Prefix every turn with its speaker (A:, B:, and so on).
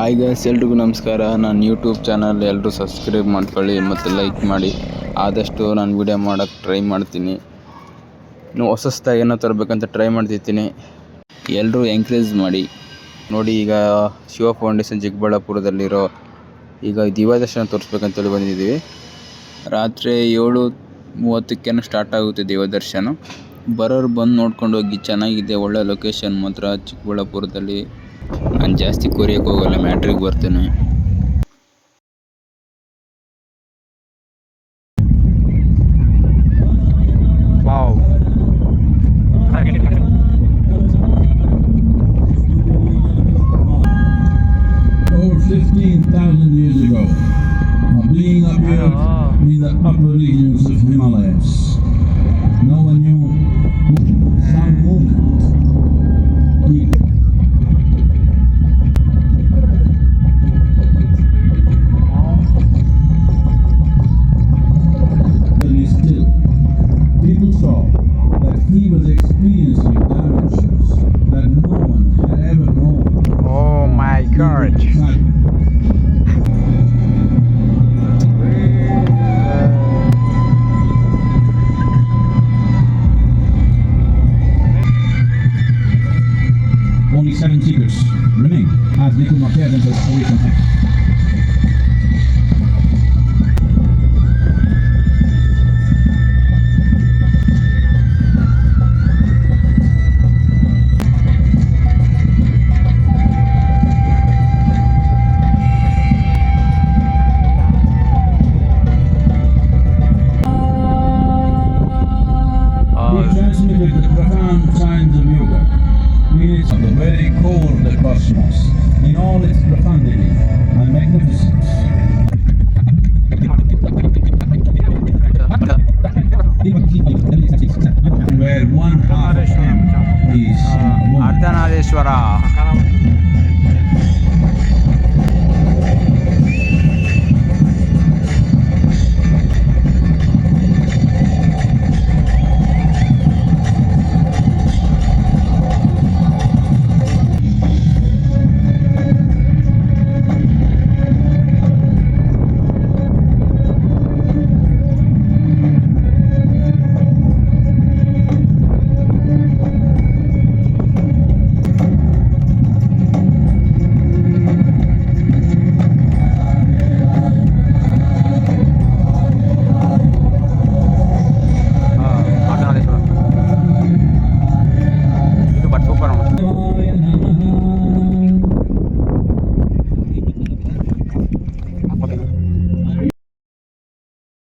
A: Hi guys, ಎಲ್ರಿಗೂ ನಮಸ್ಕಾರ. ನಾನು ಯೂಟ್ಯೂಬ್ ಚಾನಲ್ ಎಲ್ಲರೂ ಸಬ್ಸ್ಕ್ರೈಬ್ ಮಾಡ್ಕೊಳ್ಳಿ ಮತ್ತು ಲೈಕ್ ಮಾಡಿ. ಆದಷ್ಟು ನಾನು ವಿಡಿಯೋ ಮಾಡೋಕ್ಕೆ ಟ್ರೈ ಮಾಡ್ತೀನಿ. ಇನ್ನು ಹೊಸದಾಗಿ ಏನೋ ತರಬೇಕಂತ ಟ್ರೈ ಮಾಡ್ತಿರ್ತೀನಿ. ಎಲ್ಲರೂ ಎಂಕರೇಜ್ ಮಾಡಿ. ನೋಡಿ, ಈಗ ಶಿವ ಫೌಂಡೇಶನ್ ಚಿಕ್ಕಬಳ್ಳಾಪುರದಲ್ಲಿರೋ ಈಗ ದಿವ್ಯದರ್ಶನ ತೋರಿಸ್ಬೇಕಂತೇಳಿ ಬಂದಿದ್ದೀವಿ. ರಾತ್ರಿ 7:30 ಸ್ಟಾರ್ಟ್ ಆಗುತ್ತೆ ದಿವ್ಯದರ್ಶನ. ಬರೋರು ಬಂದು ನೋಡ್ಕೊಂಡು ಹೋಗಿ. ಚೆನ್ನಾಗಿದೆ, ಒಳ್ಳೆ ಲೊಕೇಶನ್ ಮಾತ್ರ ಚಿಕ್ಕಬಳ್ಳಾಪುರದಲ್ಲಿ. ನಾನು ಜಾಸ್ತಿ ಕೊರಿಯಕ್ಕೆ ಹೋಗಲ್ಲ, ಮ್ಯಾಟ್ರಿಗೆ ಬರ್ತೇನೆ.
B: Over 15,000 years ago, being up here in the upper regions of Himalayas, no one knew some movement. Still, people saw that he was experiencing dimensions that no one had ever known.
C: Oh my God!
B: Only 7 secrets remain as they could not tear themselves away from him. He transmitted the profound science of yoga, meaning of the very core of the cosmos, in all its profundity and magnificence. Where one half of him is woman.
C: Ardhanarishvara.